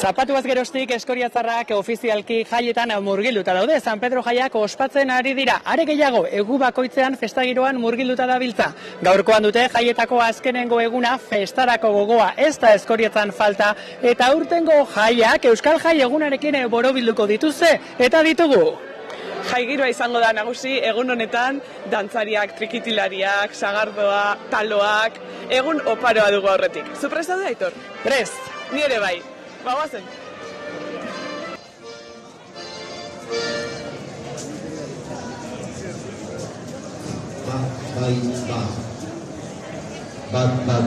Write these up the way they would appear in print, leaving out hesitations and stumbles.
Zapatuaz geroztik Eskoriatzarrak ofizialki jaietan murgilduta daude. San Pedro jaiak ospatzen ari dira. Are gehiago, egu bakoitzean festagiroan murgilduta dabiltza. Gaurkoan dute jaietako azkenengo eguna festarako gogoa ez da Eskoriatzan falta. Eta urtengo jaiak Euskal Jai egunarekin borobilduko dituzte eta ditugu. Jaigiroa izango da nagusi, egun honetan dantzariak, trikitilariak, sagardoa, taloak, egun oparoa dugu aurretik. Zu prest daude, Aitor? Prest! Ni ere bai. Bagoazen. Ba.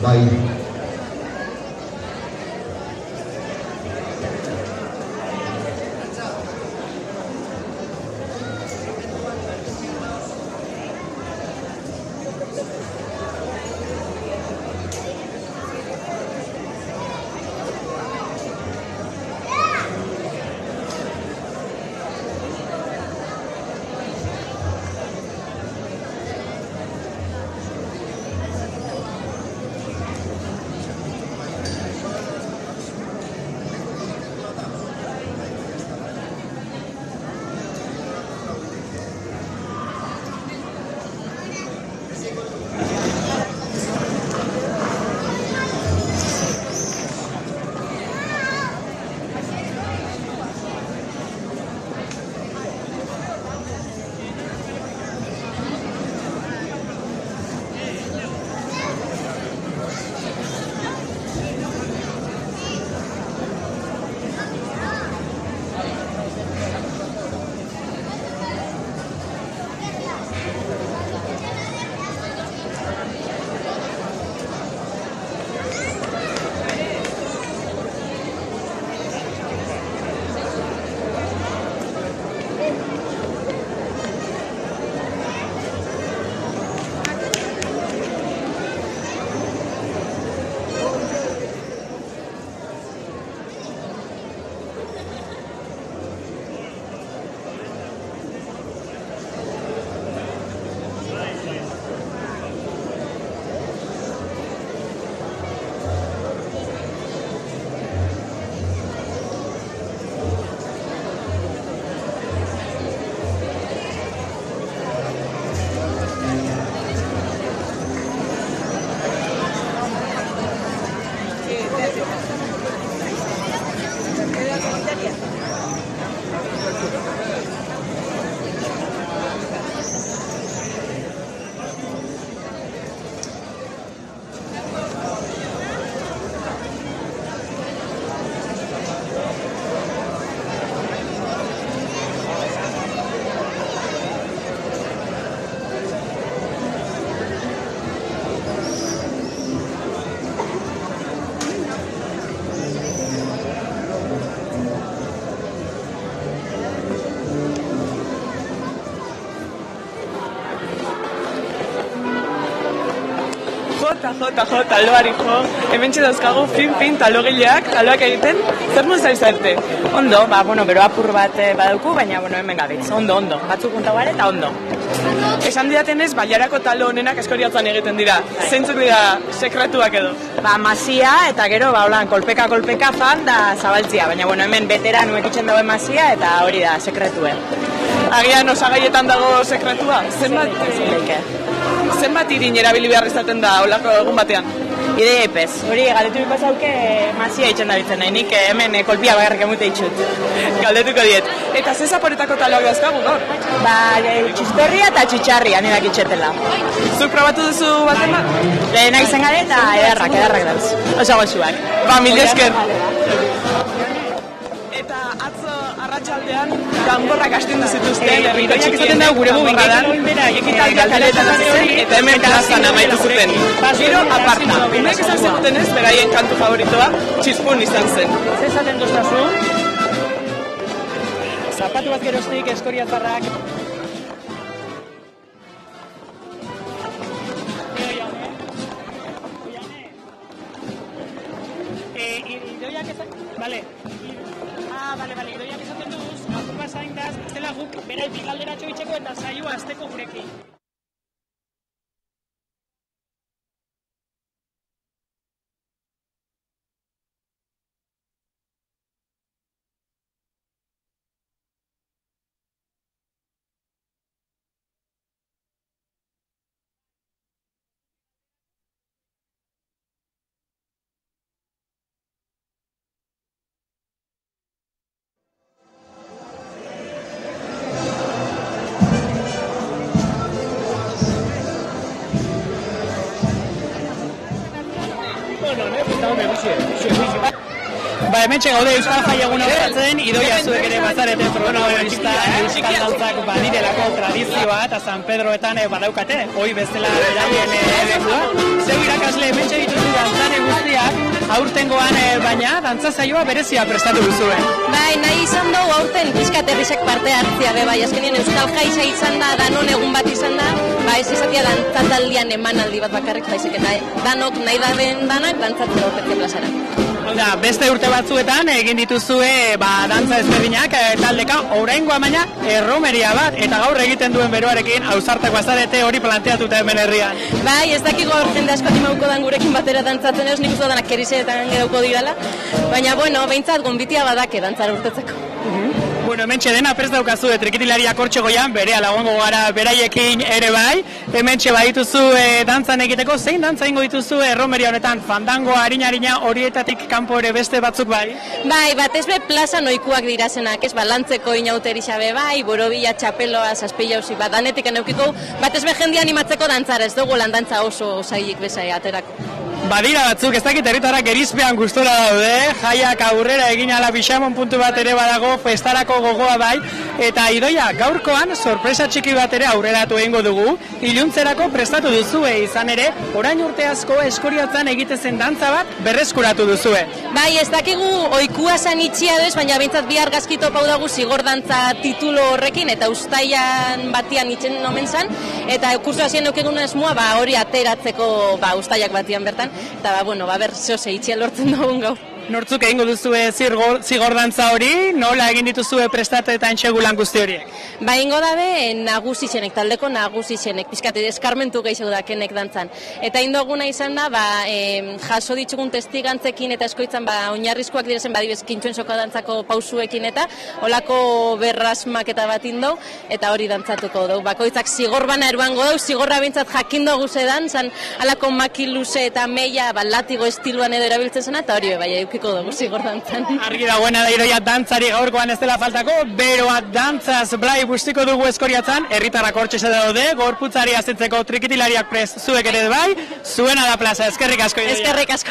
Bai. jo, taloari jo. Hemen dauzkagu fin talogileak, taloak egiten, zer mun zaizarte? Ondo, bero apur bat badauku, baina hemen gabitz. Ondo, batzuk junta gara eta ondo. Esan diatenez, bailarako talo honenak Eskoriatzan egiten dira. Zeintzuk dira sekretuak edo? Masia eta gero, holan, kolpeka fan da zabaltzia, baina hemen beteranu ekitzen dagoen masia eta hori da, sekretue. Agian osagaietan dago sekretua? Zenbat irin erabili behar izaten da olako egun batean? Idei epez. Hori, galdetu biko zauke masia itxen da bitzen nahi, nik hemen kolpia bagarrik emute itxut. Galdetuko diet. Eta ze zaporetako taloak dauzkagu gaur? Txistorria eta txitsarria nidak itxetela. Zuk probatu duzu baten bat? Lehena izan gare eta ederrak dauz. Oso gozuak. Mil esker. Eta atzo arratsaldean danborrak astindu zituzten herriko txikien danborradan, ekitaldiak kaletan zen eta hemen plazan amaitu zuten. Giro aparta. Unek esan zegotenez, beraien kantu favoritoa, txispun izan zen. Zer esaten duztazu? Zapatu bat geroztik Eskoriatzarrak. Idoiak esan... Vale. Vale, idoiak esaten duz, apur bat zaindaz, zela guk bere bigalderatxo itxeko eta saioa azteko gurekin. Hementxe gaude Euskal Jai eguna ospatzen, idoia zuek ere bazarete protagonista Euskal dantzak badirelako tradizioa eta San Pedroetan badaukate, hoi bezala beraien lekua. Zeu irakasle hementxe dituzu dantzane guztiak, aurtengoan baina dantza saioa berezia prestatu duzue. Bai, nahi izan dugu aurten pizkat herrisek parte hartzia be bai, azkenien Euskal Jaixa izan da, danon egun bat izan da, ez izatea dantzataldian emanaldi bat bakarrik baizik eta danok nahi daben danak dantzatzen dauketke plazara. Beste urte batzuetan egin dituzue dantza ezberdinak taldeka, oraingoa baina erromeria bat eta gaur egiten duen beroarekin ausartako azarete hori planteatuta hemen herrian. Bai, ez dakiko gaur jende asko animauko dan gurekin batera dantzatzen eus, nik uste danak keriseetan gerauko dirala, baina behintzat gonbitia badake dantzara urtetzeko. Hementxe dena prest daukazu trikitilariak hortxe goian, bere alagongo gara beraiekin ere bai, hementxe badituzu dantzan egiteko, zein dantza ingo dituzu erromeria honetan, fandango, harina, horietatik kanpo ere beste batzuk bai? Bai, batez be plaza noikuak dirazenak, lantzeko inauteri xabe bai, borobila, txapeloa, zazpila hausi, danetik eneukiko, batez be jende animatzeko dantzara, ez dugu lan dantza oso zailik bezai aterako. Badira batzuk, ez dakit herritarrak gerizpean gustora daude, jaiak aurrera egin ala bixamon puntu bat ere badago, festarako gogoa bai, eta idoia, gaurkoan sorpresa txiki bat ere aurreratu egingo dugu, iluntzerako prestatu duzue izan ere, orain urte asko Eskoriatzan egitezen dantza bat berreskuratu duzue. Bai, ez dakigu oikua zan itxia duz, baina bintzat bi argazkito pau dago zigor dantza titulo horrekin, eta ustaian batian itxen nomen zan, eta kurso hasien eukegun esmua, hori ateratzeko ustaiak batian bertan, eta ber zehose itxia lortzen dugun gaur. Nortzuk egingo duzue zigor dantza hori, nola egin dituzue prestate eta entxegulan guzti horiek? Ba, ingo dabe nagusizenek, taldeko nagusizenek, pizkate eskarmentu gehiago dakenek dantzan. Eta indoguna izan da, jaso ditzugun testigantzekin eta eskoitzan oinarrizkoak direzen badibez kintxuen soko dantzako pausuekin eta olako berrasmaketa bat indo, eta hori dantzatuko dugu. Bakoitzak zigor bana eruango dugu, zigorra bintzat jakindu guzedan, zan alako makiluze eta meia latigo estiluan edo erabiltzen zena, eta hori bai edukiko dugu zigor dantzan. Argi dagoena da idoia dantzari gaurkoan ez dela faltako, beroak dantzaz blai bustiko dugu Eskoriatzan, herritarrak hortxe daude, gorputzari azitzeko trikitilariak prest zuek ere bai, zuena da plaza, eskerrik asko idoia. Eskerrik asko.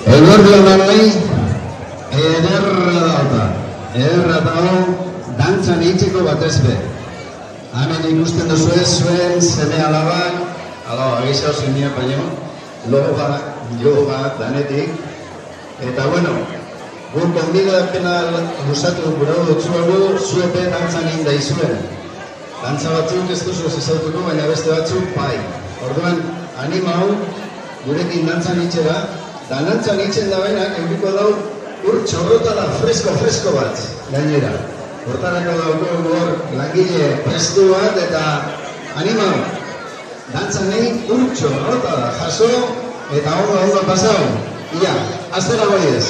Eguerdi honanoi, ederra dago dantzan itxeko batez be. Hemen ikusten duzu zuen zeme alabak, agizau zinea paino, logo bat, danetik, Eta, bueno, guk konbidapena luzatu gure dutzuago, zuepe dantzan inda izuen. Dantza batzuk ez duzu ezautuko, baina beste batzuk bai. Orduan, anima hau, gurekin dantzan itxera, da dantzan itxen da benak, euriko dau, ur txorrotala fresko bat, gainera. Hortarako dauko hor langile prestu bat, eta anima hau, dantzan egin ur txorrotala jaso, eta ondo pasau. Ia, aztera goiez.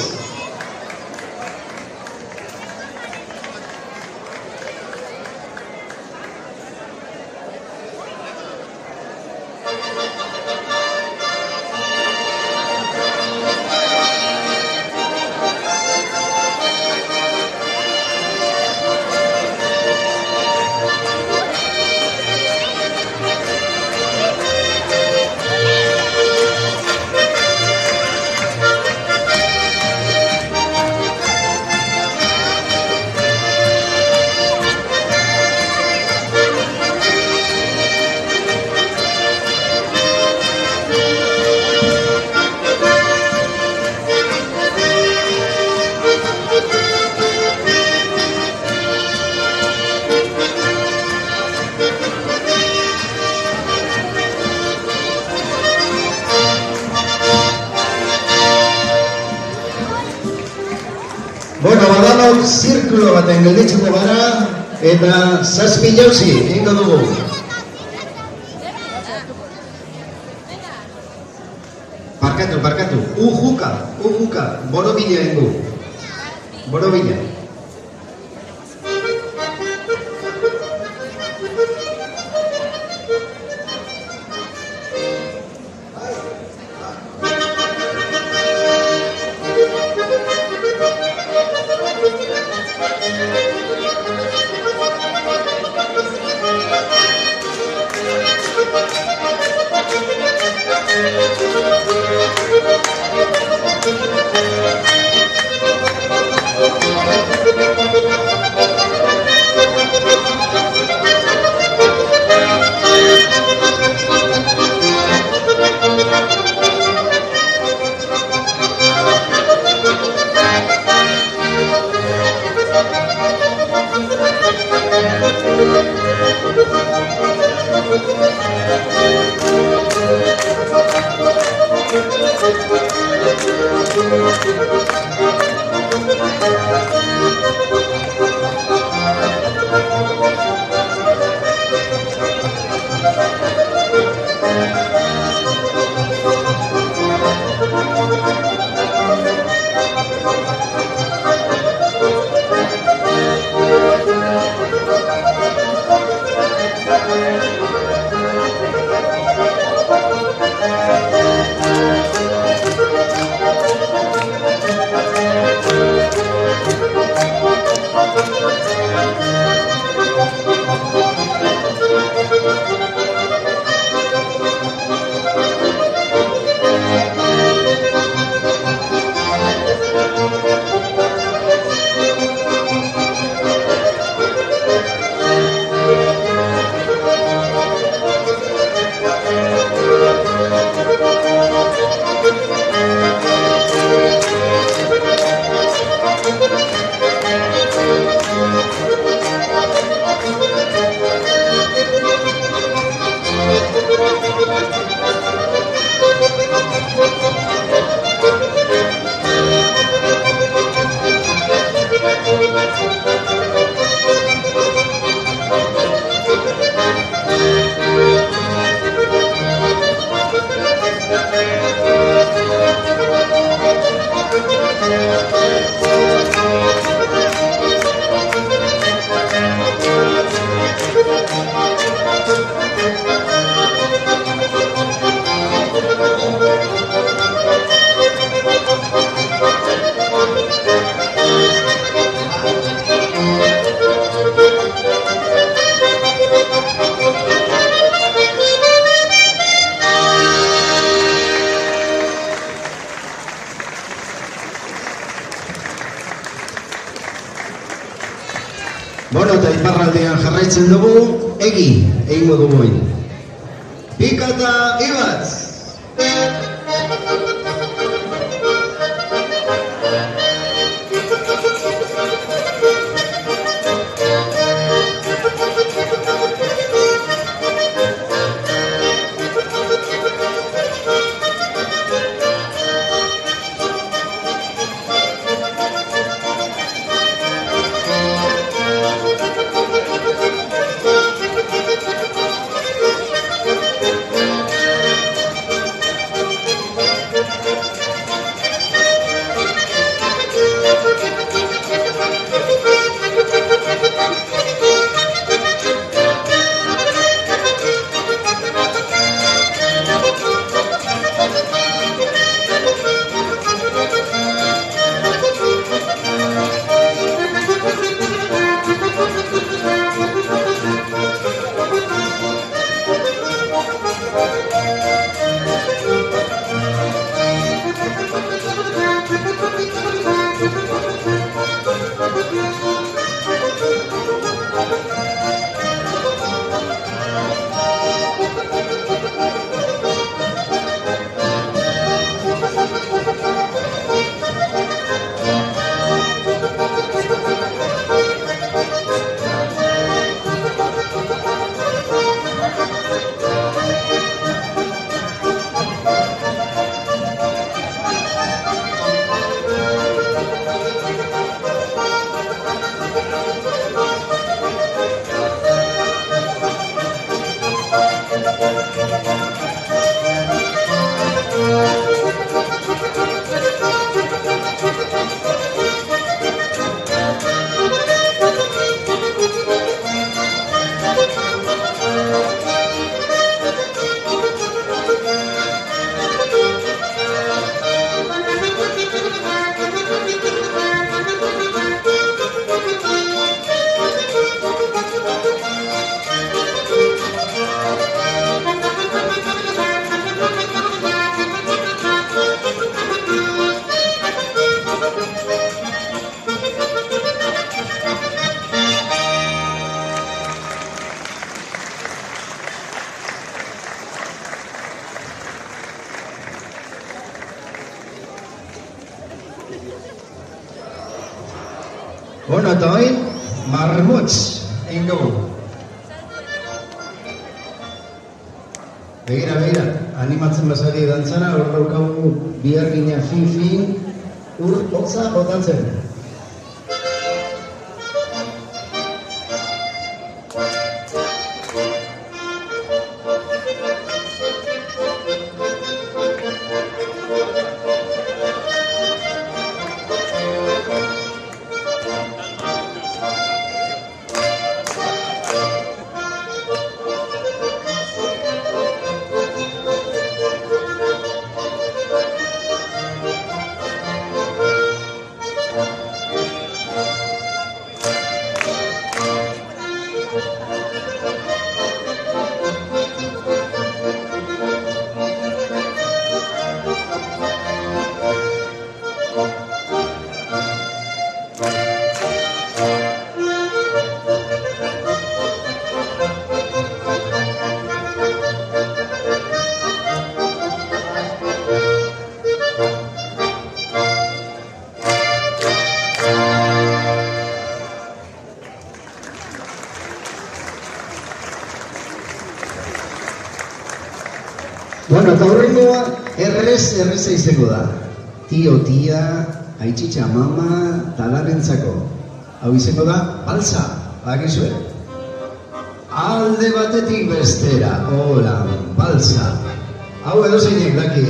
Bueno, badanok zirkulo baten gelditzuko gara, eta 7 jauzi egingo dugu. Barkatu, ujuka, borobila egingo. Borobila. Bueno, eta iparraldean jarraitzen dugu, egingo dugu egin. Pikata Ibatz! Bueno, eta hori, marmutz egin dugu. Begira, animatzen bazari dantzara, hor daukagu bihargina fin, ur hotza botatzen. Bueno, eta horrengoa erreza izango da. Tio, tia, aitxitxa, mama, talarentzako. Hau izango da, balsa, bakizue. Alde batetik bestera, hola, balsa. Hau edo zeinek daki,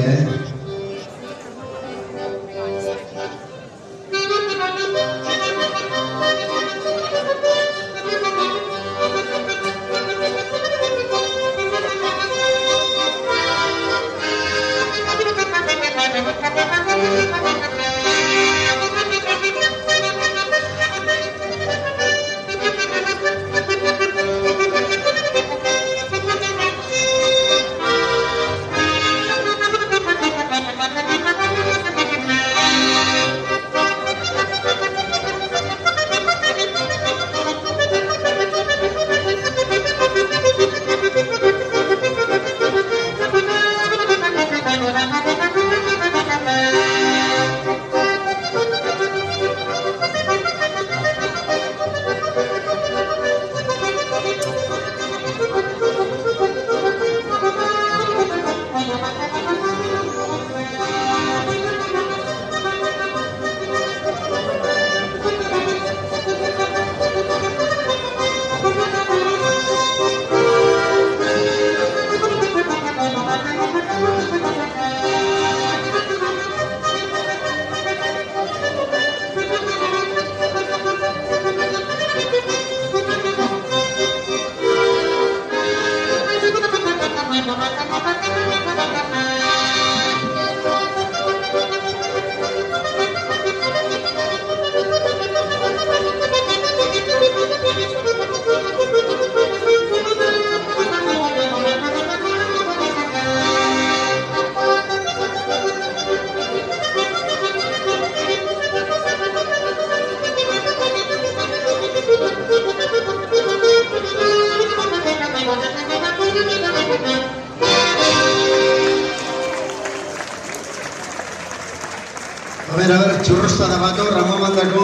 A ver, txurrostada bato, Ramon bandako.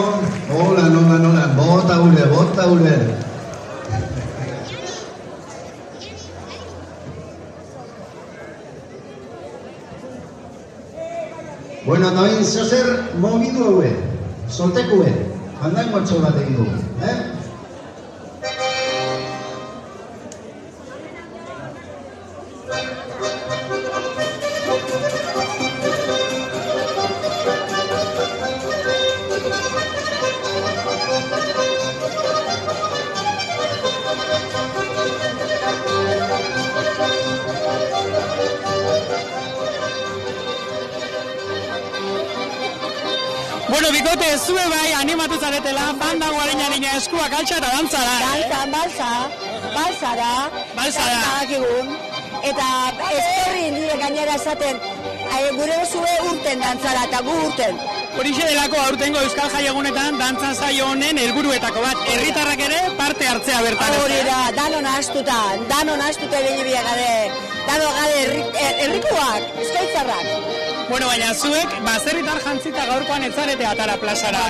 Hola, nola, bota ule. Bueno, eta bain zozer mogidu haue, soltekue, handain motxo bat egin dugu, Bueno, bikote, zue bai animatu zaretela, banda guareñarin eskuak altxa eta dantzara. Balsa da. Eta eskerri nire gainera esaten, gure zue urte joaten dantzara eta gu urten. Horixe delako aurtengo Euskal Jai Egunetan dantza saio honen helburuetako bat, herritarrak ere parte hartzea bertan. Hori da, danon astuta ibili gade, danon gade herrikoak, euskaitzarrak. Bueno, baina zuek, baserritar jantzita gaurkoan etzarete atara plazara.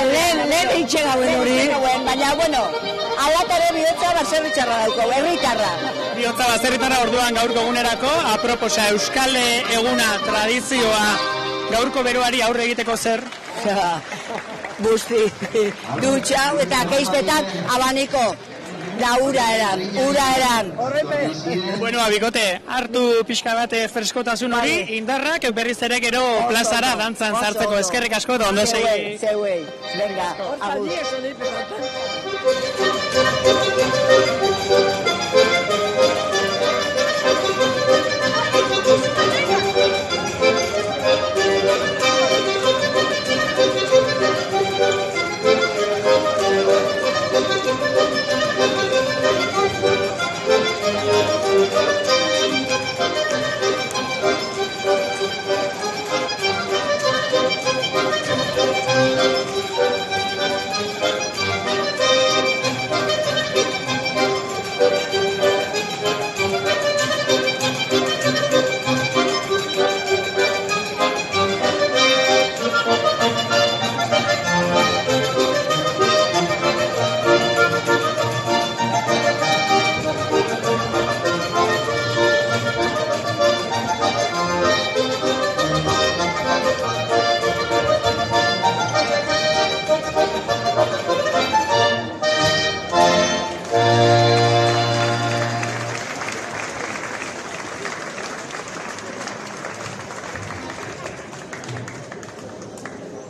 Lehen itxe gauen hori. Baina, bueno, alatare bihotza baserritxarra dauko, herritarra. Bihotza baserritarra orduan gaurko egunerako, aproposa Euskal Eguna tradizioa gaurko beroari aurre egiteko zer? Busti, dutxa eta keizpetan abaniko. Da ura eran. Bueno, Bikote, hartu pixka bat freskotasun hori, indarrak berriz ere gero plazara dantzan sartzeko. Eskerrik asko da ondo segi. Zeuei, venga, agur.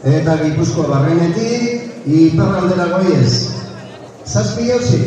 Eta Gipuzkoa barrenetik, iparraldera goiez. Zazpi jauzi.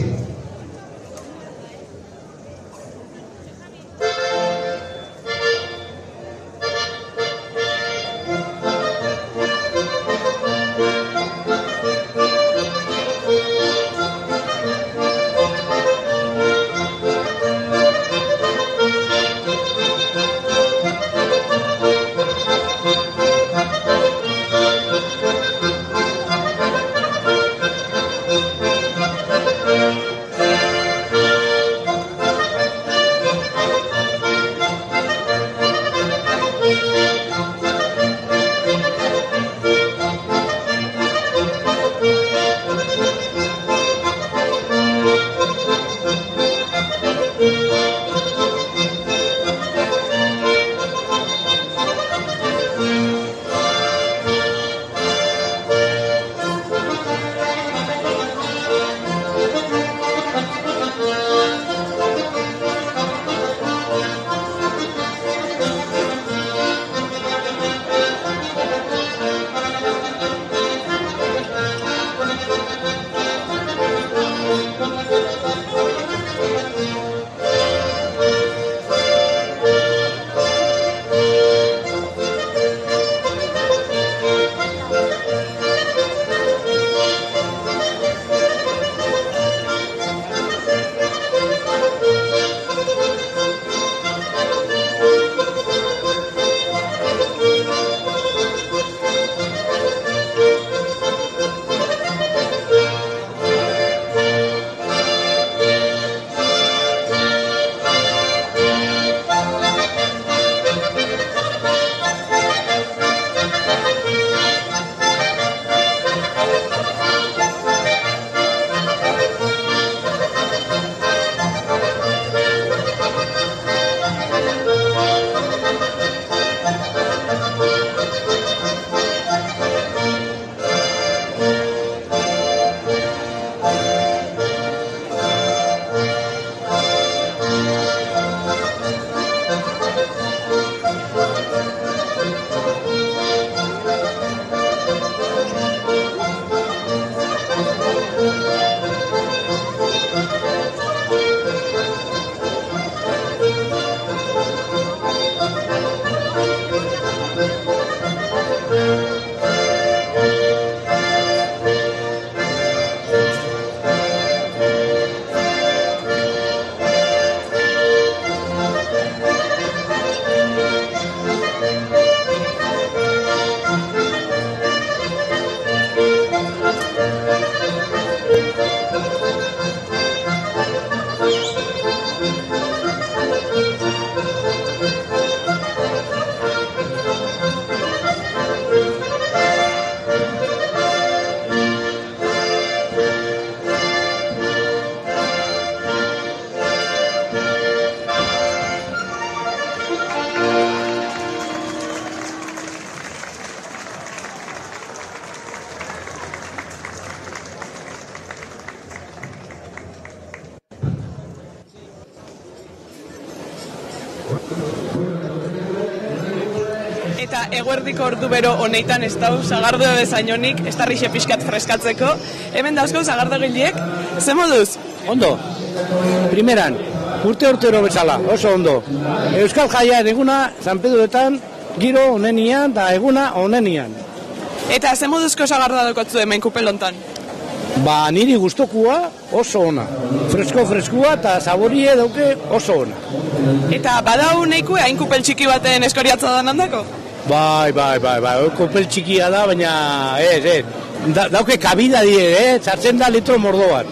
Eta eguerdiko ordu bero honeitan ez dau sagardo bezainonik, ez tarrixe pixkat freskatzeko. Hemen dauzko sagardo giliek, ze moduz? Ondo, primeran, urtero bezala, oso ondo. Euskal Jaia eguna, San Pedroetan, giro onenian eta eguna onenian. Eta ze moduzko sagardoa daukatzu hemen kupelontan? Ba, niri gustokua oso ona. Freskua eta saborie dauke oso ona. Eta badau neikue hain kupel txiki baten eskoriatza da handako? Bai, kupel txikia da, baina ez. Dauke kabida die, txartzen da litro mordoan.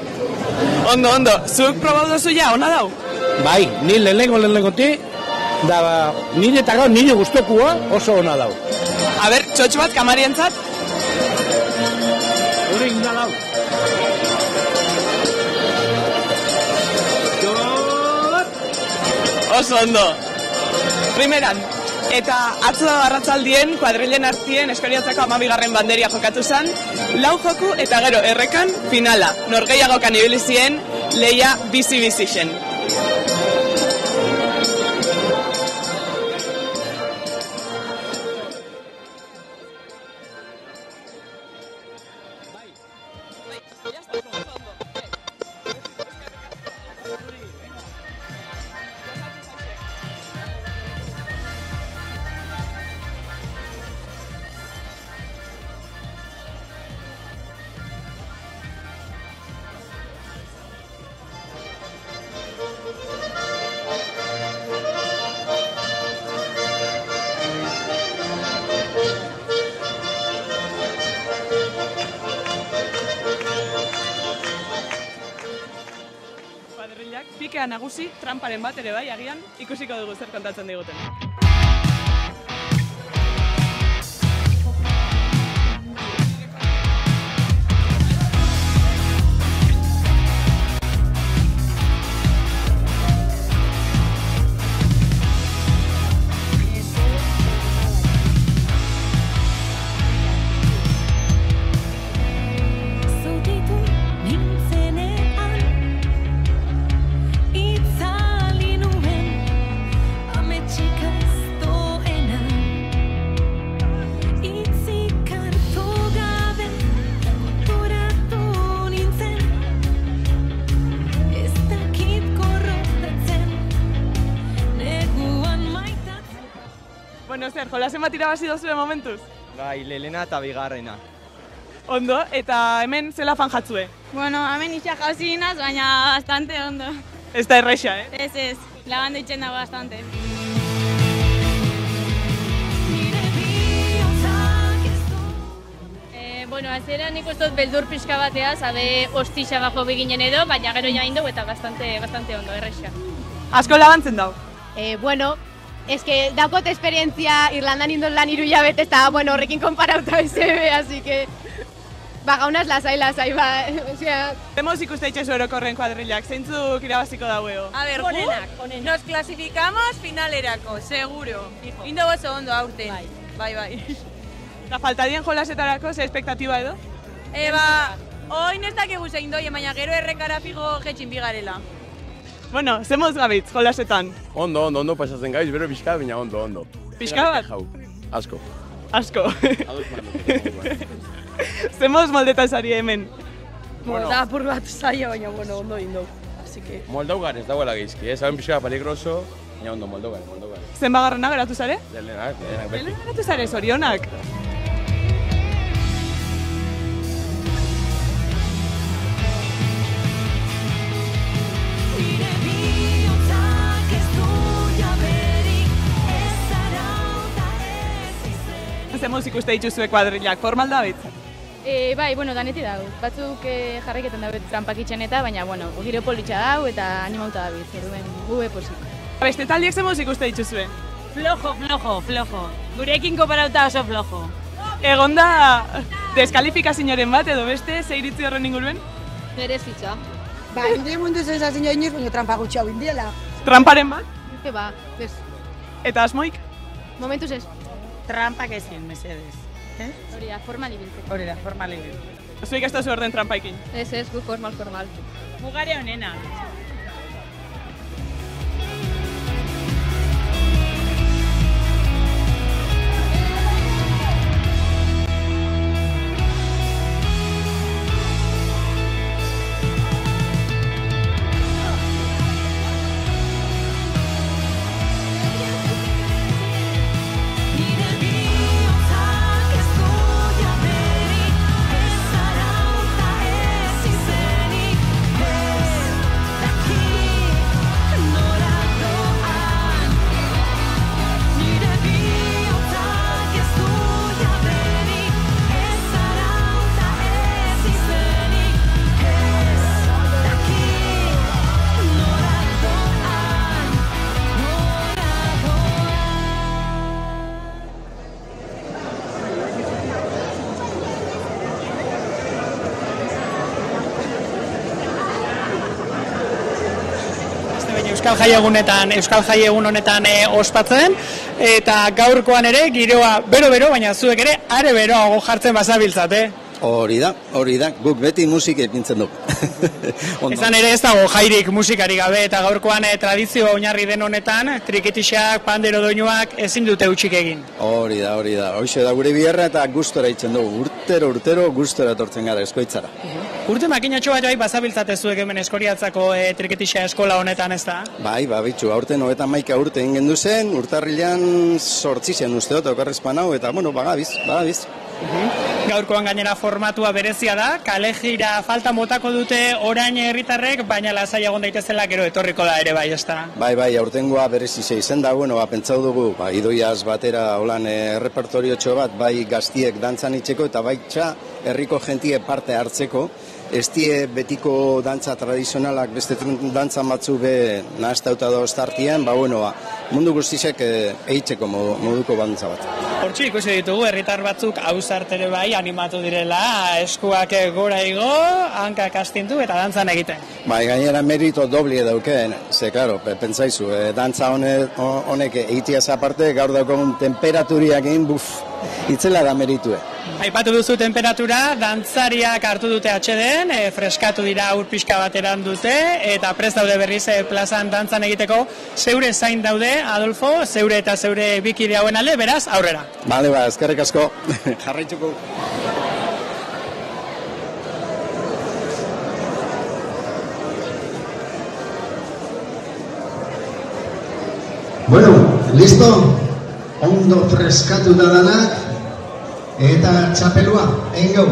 Ondo, zuk probau dozu ja, ona dau? Bai, ni lehenengoti, da nire eta gau nire gustokua oso ona dau. A ber, txotx bat kamarientzat? Hori inda dau. Oso ondo. Primeran, eta atzo arratzaldien, kuadrilen artien, eskoriatzako 12. banderia jokatu zen, 4 joku eta gero errekan finala. Norgeiagokan ibili zien, leia bizi zen. Pikea nagusi, tramparen bat ere bai, agian, ikusiko dugu zer kontatzen diguten. Bueno, zer, jolasen bat irabazi dozue momentuz? Bai, lehena eta bigarrena. Ondo, eta hemen zela fan jatzue? Bueno, hemen itxa jauzi inaz, baina bastante ondo. Ez da erraixa, Ez, lagandu itxen dago bastante. Bueno, azera nik uste dut beldur pixka batea, zabe hostixa bajo beginen edo, baina gero jain dugu eta bastante ondo, erraixa. Asko lagantzen dau? Bueno, es que daukot esperientzia Irlandan indon lan 3 hilabete eta, bueno, horrekin konparauta bezebe, así que... Ba, gaunaz lasai, ba, osea... Hemos ikuste itxesu orokorren kuadrilak, zeintzuk irabaziko daueo? A ver, nos clasificamos finalerako, seguro. Indo oso ondo aurten. Bai. Eta faltadien jolasetarako, ze espektatiba edo? Oin ez dakigu zein doi, baina gero errekara fijo jetxin bigarela. Bueno, ze moz gabitz jolasetan? Ondo pasatzen gaiz, bero pixka, baina ondo. Pixka bat? Asko. Ze moz moldetan zari hemen? Da apur bat zaila, baina ondo indau. Moldaugan ez dagoela geizki, hauen pixka peligroso, baina ondo, moldogan. Zen bagarrena geratu zare? Lehenak beti. Lehenak geratu zare, zorionak. Zemuz ikuste dituzue kuadrilak, formal da bitz? Bai, bueno, daneti dau. Batzuk jarraiketan daut trampakitxen eta, baina, bueno, giro politxa dau eta animauta da bitz, eruen gube posik. Beste taldiek zemuz ikuste dituzue? Flojo. Gurekin konparauta oso flojo. Egon da deskalifikazinaren bat edo beste, ze iritzi horren inguruen? Berezitza. Ba, nire mundu sensazioa inoiz, baina trampa gutxi hau indiela. Tramparen bat? Ba, ez. Eta asmoik? Momentuz ez. Trampak ezin, mesedez. Hori da, formal ibiltzeko. Zuik ez tozu orden trampaikin? Ez, gu formal. Mugare honena. Euskal Jaiegun honetan ospatzen, eta gaurkoan ere giroa bero-bero, baina zuek ere are beroago jartzen bazabiltzate. Hori da, guk beti musika ipintzen dugu. Esan ere ez dago jairik musikari gabe, eta gaurkoan tradizioa oinarri den honetan, trikitixak, pandero doinuak ezin dute hutsik egin. Hori da, hoxe da gure biherra eta gustora itzen dugu, urtero gustora etortzen gara eskoitzara. Urte makinatxo bat bazabiltzate zuek hemen Eskoriatzako trikitixa eskola honetan, ez da? Bai, bitxu, aurten 31 urte ingen duzen, urtarrilan 8 uste dut, okarrezpan hau, eta bueno, bagabiz. Gaurkoan gainera formatua berezia da, kalejira falta motako dute orain herritarrek, baina lasai egon daitezela gero etorriko da ere bai, ez da? Bai, aurtengoa berezia izen da, pentsau dugu, idoiaz batera holan errepertoriotxo bat, bai gaztiek dantzan itxeko eta baitxa herriko jentie parte hartzeko, ez die betiko dantza tradizionalak beste dantza batzu be nahaztauta da ostartien, mundu guztizek eitzeko moduko dantza bat. Hortxe ikusi ditugu, herritar batzuk hausartere bai animatu direla, eskuak gora igo, hankak astindu eta dantzan egiten. Bai, gainera merito doblie daukeen, ze, klaro, pentsaizu, dantza honek eitiaz aparte, gaur daukogun temperaturiak egin, itzela da meritue. Aipatu duzu temperatura, dantzariak hartu dute atxeden, freskatu dira ur pixka bateran dute, eta prest daude berriz plazan dantzan egiteko, zeure zain daude, Adolfo, zeure eta zeure bikide hauen alde, beraz, aurrera. Bale, eskerrik asko, jarraituko. Bueno, listo? Ondo freskatu da danak, eta txapelua, egin gau.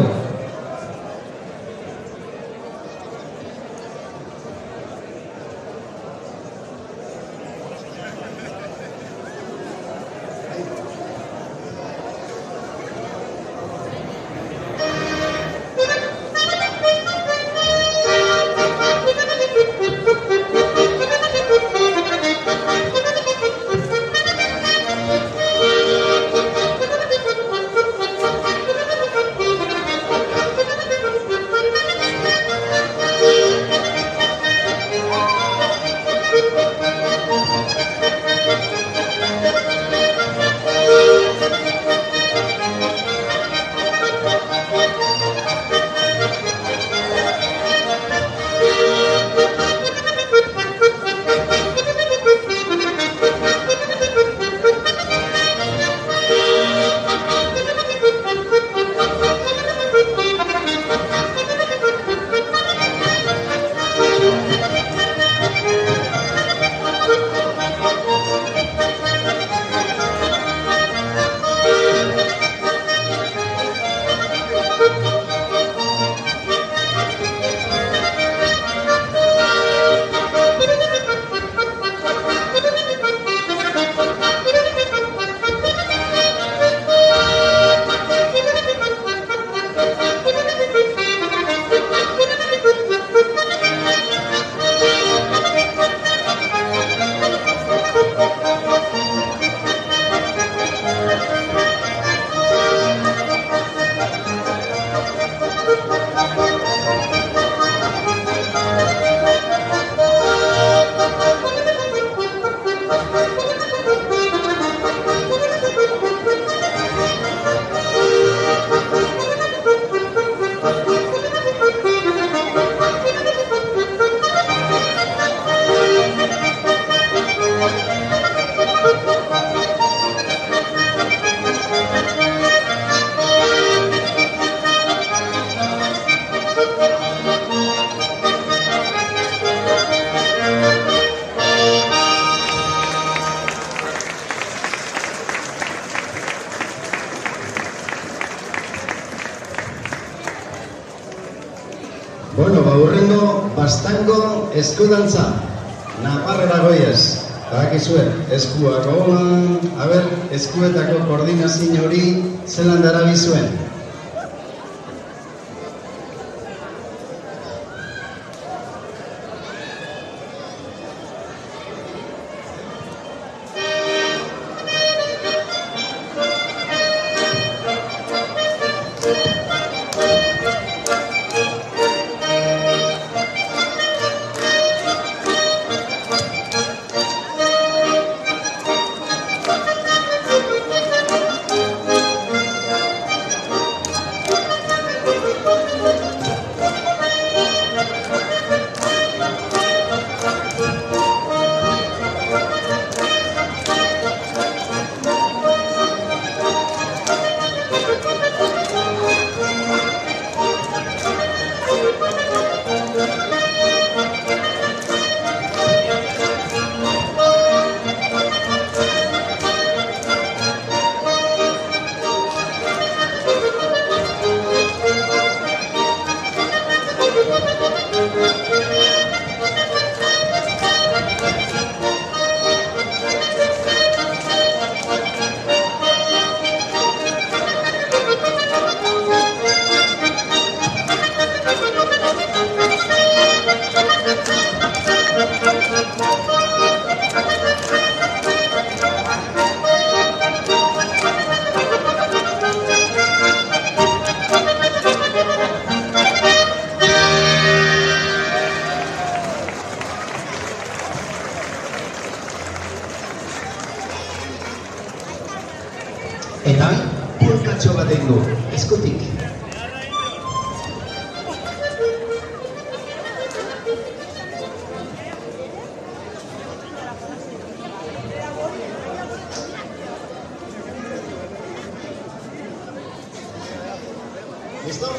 Bueno, urrengo bastango eskudantza, naparrera goiez, bakizue, eskuak holan, eskuetako koordinazio hori zelan darabizuen. Eta pulkatxo bat egingo, eskutik. ¿Listo?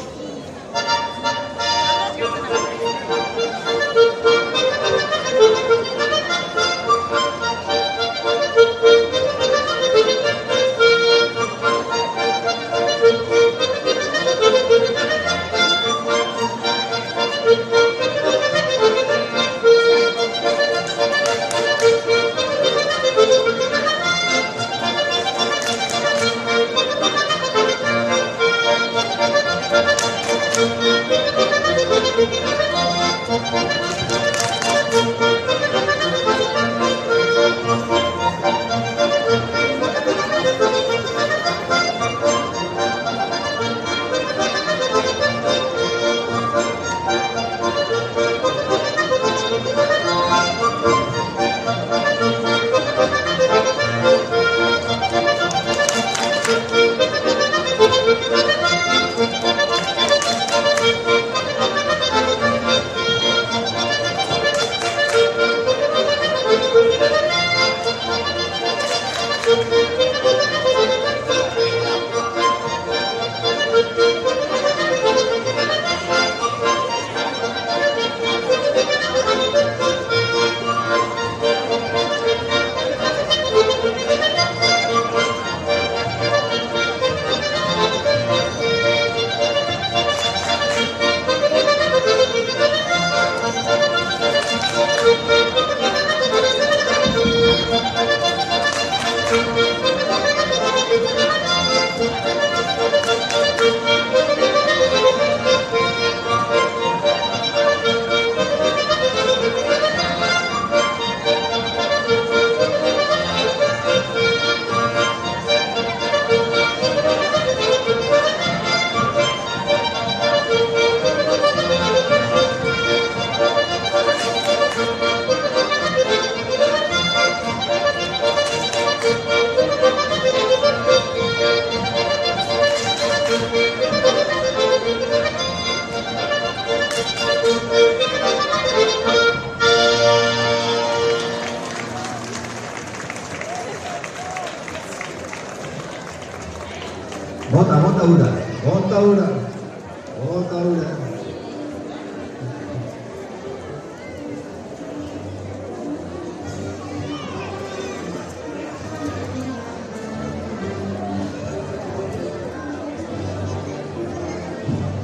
Bota ura.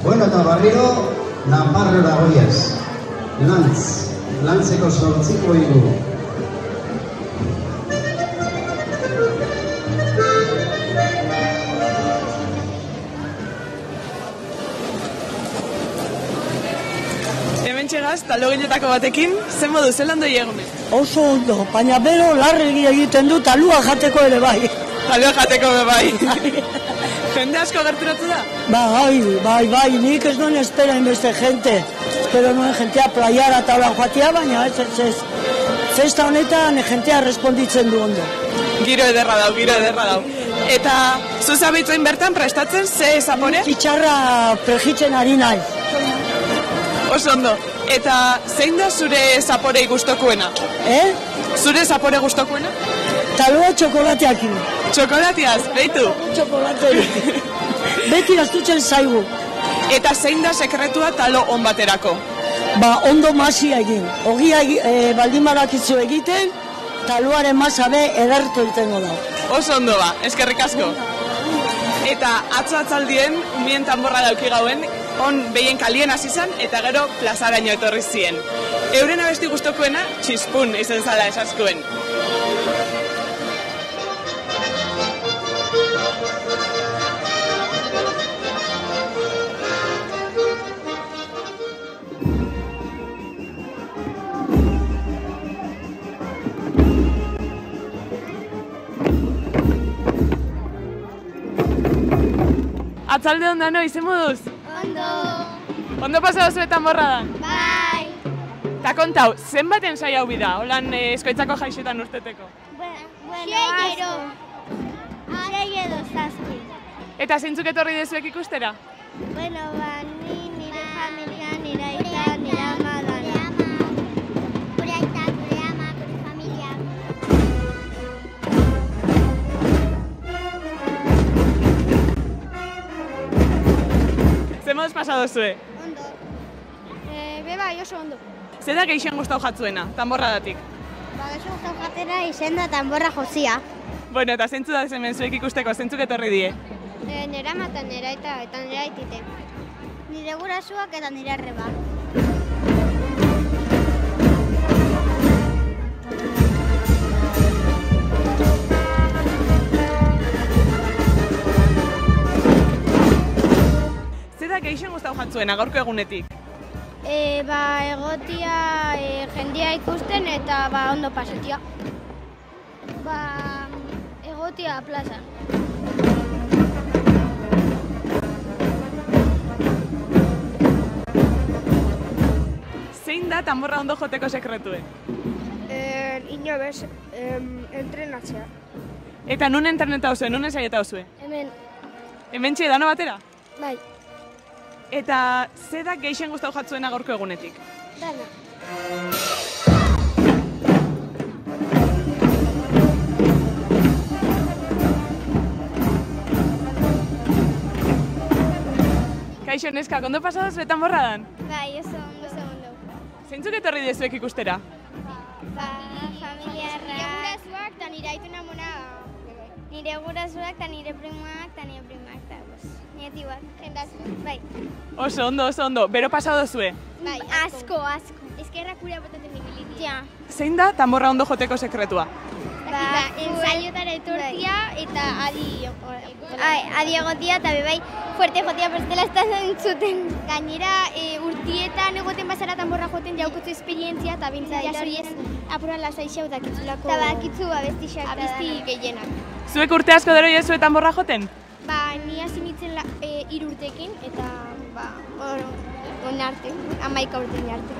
Bueno, eta barriro, Naparrora goiaz. Lantzeko 8 hiru. Txegaz, talogiletako batekin, zen modu, zelan doi egume? Oso ondo, baina bero larregi egiten du talua jateko ere bai. Talua jateko ere bai. Jende asko gerturatu da? Bai, nik ez duen espera inbeste jente. Espero nuen jentea playara taulan joatia, baina ez. Festa honetan jentea responditzen du ondo. Giro ederra dau. Eta, zuzabitzoin bertan prestatzen, ze zapore? Txarra prejitzen ari nahi. Oso ondo. Eta zein da zure zaporei gustokuena? Zure zapore gustokuena? Talua txokolateakin. Txokolateaz, beitu? Txokolateri. Beti astutzen zaigu. Eta zein da sekretua talo on baterako? Ondo masia egin. Ogia baldin badakizu egiten, taluaren masa be edertu entengo da. Oso ondo ba, eskerrik asko. Eta atzo atzaldien, umien tanborra dauki gauen, on behien kalien hasi zen, eta gero plazaraino etorri zien. Euren abesti gustokuena, txispun izan zala esaskuen. Atzalde onda no, izen moduz? Ondo pasado zuetan borradan? Bai. Ta kontau, zenbaten saia hau bida, holan eskoitzako jaixetan urteteko? Bueno, 6 edo 6 Eta zeintzuk etorri dezuek ikustera? Bueno, ni nire familia, nire aita, nire ama dana. Gure aita, gure ama, gure familia. Zer moduz pasado zue? Ondo. Bai, oso ondo. Zer da gehixen gustau jatzuena, tanborradatik? Gehixen gustau jatera izen da tanborra jotzia. Bueno, eta zeintzu da hemen zuek ikusteko, zeintzuk etorri die? Nire ama eta nire aita eta nire aitite. Nire gurasuak eta nire arreba. Zer da gehixen gustau jatzuena, gaurko egunetik? Egotia jendia ikusten eta ondo pasetia. Egotia plaza. Zein da tanborra ondo joteko sekretue? Inobez, entrenatzea. Eta nun interneta duzue, nun ensaieta duzue? Hemen. Hemen txe dano batera? Bai. Eta ze da gehixen gustau jatzuena gaurko egunetik? Dana. Kaixo, neska, ondo pasado zue tanborradan? Bai, oso ondo. Zeintzuk etorri dezuek ikustera? Familiarra. Nire gurasuak eta nire aituna mona. Nire gurasuak eta nire primak eta nire primak eta nire tibuak. Jendatu, bai. Oso ondo. Bero pasado zue? Bai, asko. Eskerrak kuria botaten ibilitik. Ja. Zein da tanborra ondo joteko sekretua? Ensaiotara etortia eta adi egotia eta bebai fuerte jotia bestela ez da zentzuten. Gainera urtietan egoten bazara tanborra joten jaukutzu esperientzia eta bintzen jasoriez apuran lasaixau dakitzulako. Eta bakitzu abestixak abesti gehienak. Zuek urte asko dero jezue tanborra joten? Ni hasi nintzen 3 urtekin eta onarte, 11 urtekin arte.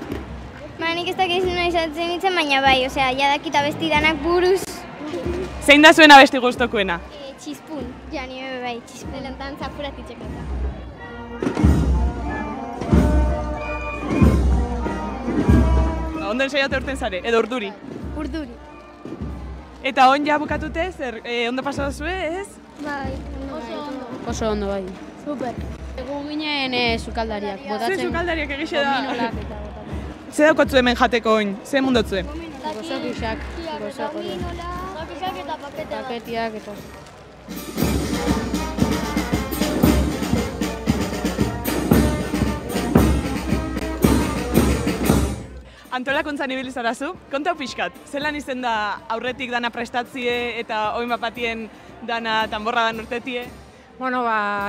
Nik ez dakit nahi izatzen nintzen, baina bai, jadakit abesti danak buruz. Zein da zuen abesti gustokuena? Txispun, nire bai, txispun. Delantan zapuratitzeko eta. Ondo ensaiatu urten zare, edo urduri? Urduri. Eta on ja bukatute, ondo pasatu zue, ez? Bai, oso ondo, bai. Super. Egu ginen sukaldariak, botatzen. Ze sukaldariak egixe da? Ze daukotzu hemen jateko oin? Ze mundotzue? Gozokixak, gozokixak eta paketiak eta... Antolakuntzan ibili zarazu, kontau pixkat, zelan izen da aurretik dana prestatzie eta oin bapatien dana tanborradan urtetie? Bueno,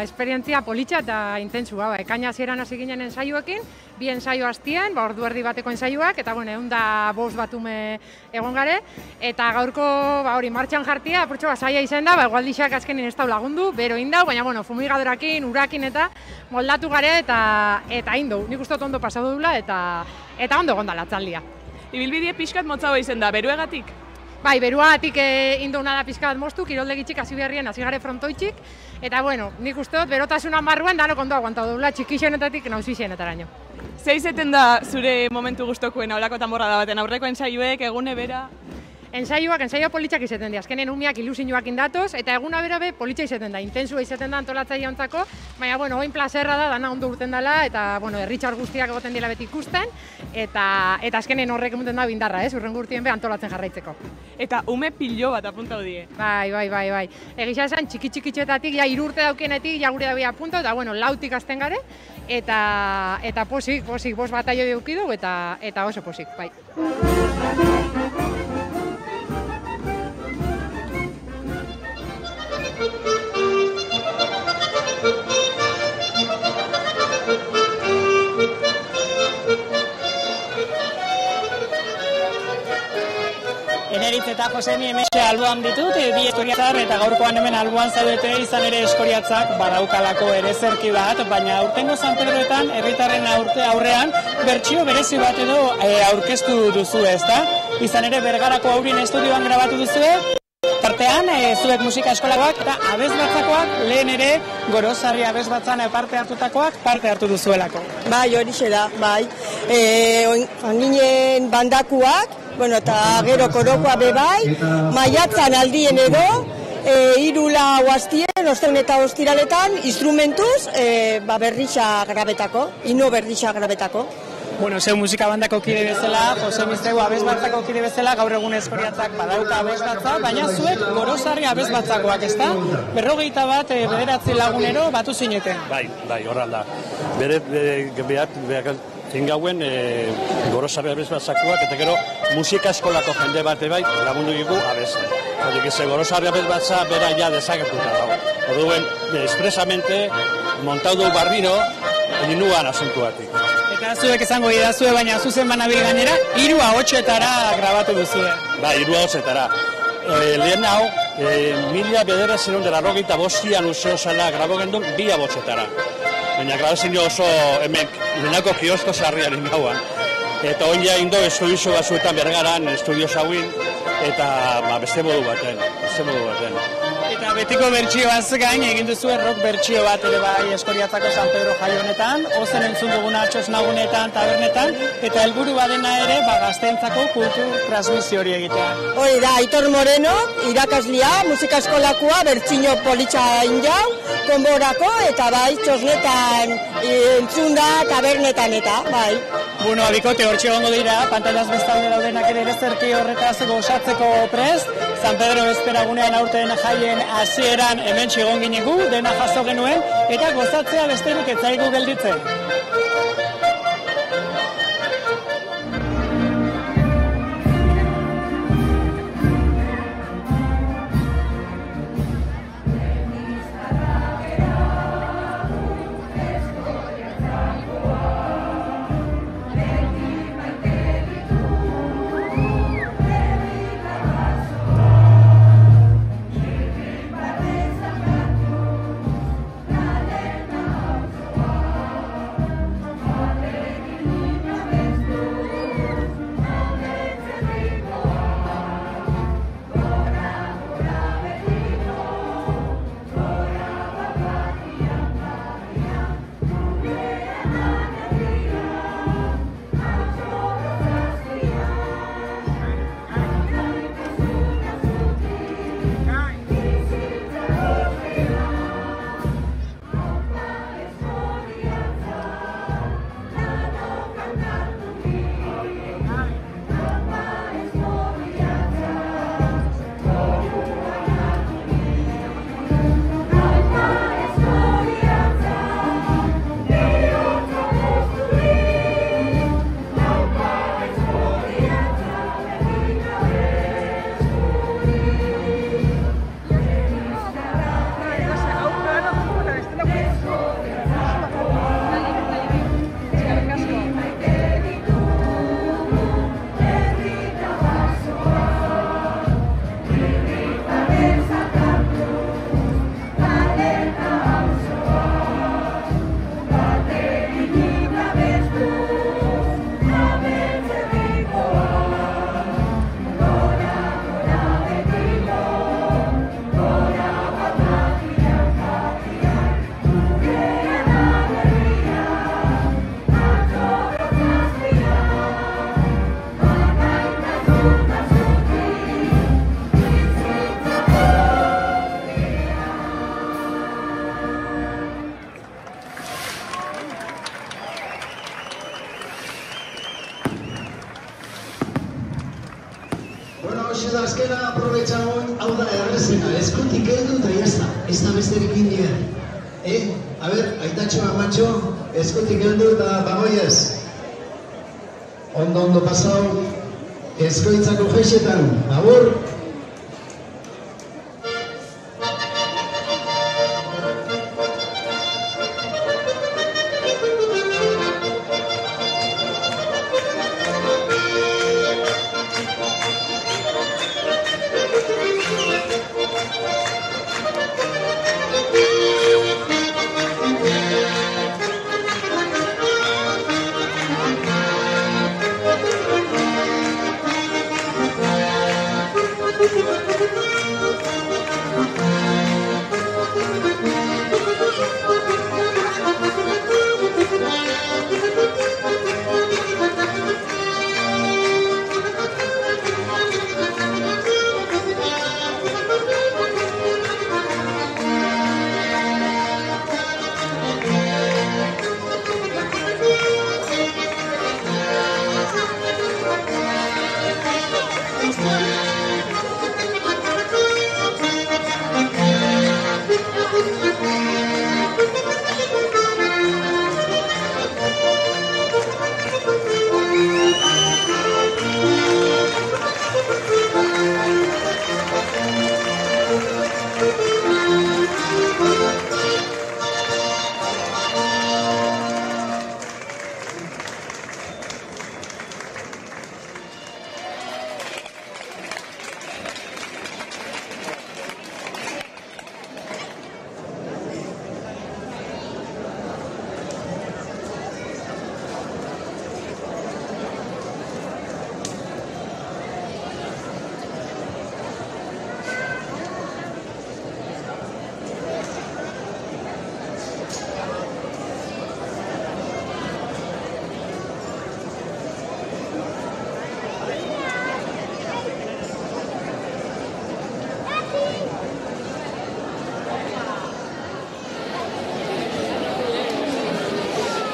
esperientzia politxa eta intentsua. Ekaina hasieran hasi ginen ensaioekin, 2 ensaio hastien, ordu erdi bateko ensaioak, eta 105 batume egon gare, eta gaurko hori martxan jartia, apurtxo zaila izan da, egualdixak azkenin ez dau lagundu, bero indau, baina fumigadorakin, urakin eta moldatu gare eta indau. Nik uste ondo pasatu dula eta ondo gondala atzaldia. Ibilbide pixkat motzago izan da, beruegatik? Bai, beruagatik induna da pixka bat moztu, kiroldegitxik hasi beharrien hasi gare frontoitxik, eta nik uste dut berotasuna marruen danok ondo aguantau dugula txikixenetatik nauzixenetaraino. Zeizeten da zure momentu gustokuena olako tanborrada baten, aurreko ensaioek, egune bera? Ensaio politxak izaten da, azkenen umiak ilusioak indatoz, eta eguna bera be politxa izaten da, intensua izaten da antolatzaile ontzako, baina oin plazerra da, dana ondo urten dela, eta erritxar guztiak egoten dira beti ikusten, eta azkenen horrek emuten da bindarra, urrengo urtien be antolatzen jarraitzeko. Eta ume pilo bat apuntau die. Bai. Egisa esan txiki-txikitxetatik, 3 urte daukienetik, gure da bi apuntau, eta lautik azten gare, eta posik, 5 bataio deukidu, eta oso posik, bai. Eneritz eta Josemi hementxe alboan ditut, 2 eskoriatzar eta gaurkoan hemen alboan zaudete izan ere eskoriatzak badaukalako ere zerki bat, baina aurtengo San Pedroetan herritarren aurrean bertsio berezi bat edo aurkeztu duzu, ezta? Izan ere Bergarako Aurien estudioan grabatu duzue, Tartean, zuek musika eskolakoak eta abesbatzakoak lehen ere Gorosarri abesbatzan parte hartutakoak parte hartu duzuelako. Bai, horixe da, bai. Anginen bandakuak, bueno, eta gero korokoa bebai, maiatzan aldien edo, irula guaztien, osteun eta ostiraletan, instrumentuz, berrixa grabetako, ino berrixa grabetako. Bueno, zeu musika bandako kide bezala, Jose Mistegu abesbatzako kide bezala, gaur egun Eskoriatzak badauka abesbatza, baina zuek Gorosarri abesbatzakoak, ezta? 51 bederatzi lagunero batu zineten. Bai, horrela da. Berat, ingauen Gorosarri abesbatzakoak, eta gero musika eskolako jende bate bai lagundu dugu abesa. Horik ez Gorosarri abesbatza bera ja desagertuta dago. Orduen, expresamente, montau du barriro, inuan asuntuatik. Eta zuek esango idazue, baina zuzen banabil gainera, 3 ahotsetara grabatu duzue. Ba, 3 ahotsetara. Lehen hau, 1985an uste osala grabo gendun 2 ahotsetara. Baina grabazin jo oso hemen lehenako kiosko sarriaren gauan. Eta oin ja indo estudio batzuetan bergaran, estudio zauin, eta beste modu baten. Eta betiko bertsioaz gain egin duzu rock bertsio bat ere bai Eskoriatzako San Pedro jai honetan, ozen entzun duguna txosnagunetan, tabernetan, eta helburu badena ere gazteentzako kultur transmisio hori egitea. Hori da, Aitor Moreno, irakaslia, musika eskolakoa, bertsio politxa injau, konborako, eta bai txosnetan entzun da tabernetan eta, bai. Bueno, abikote hortxe gongo dira, pantailaz bestalde daudenak ere bezerki horretaz gozatzeko prest, San Pedro Esperagunean aurten jaien hasieran hemen txigon ginigu, dena jaso genuen, eta gozatzea besterik ez zaigu gelditzen. Azkena aprobetxagon, hau da errezena, eskutik heldu eta jazta, ez da besterik indien. A ber, aitatxo, amatxo, eskutik heldu eta bagoiez. Ondo pasau, Eskoitzako jexetan, abur.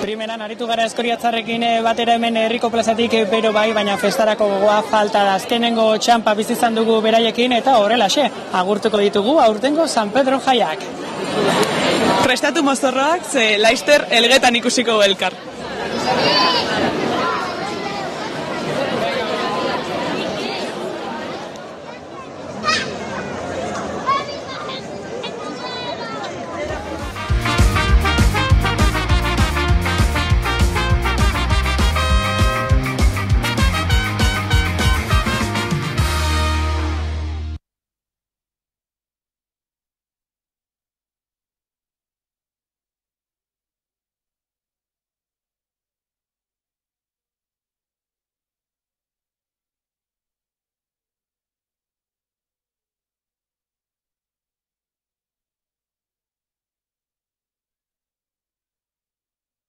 Primeran aritu gara Eskoriatzarrekin batera hemen herriko plazatik bero bai, baina festarako gogoa falta da. Azkenengo txampa bizi izan dugu beraiekin eta horrelaxe agurtuko ditugu aurtengo San Pedro jaiak. Prestatu mozorroak, ze Laister elgetan ikusiko elkar.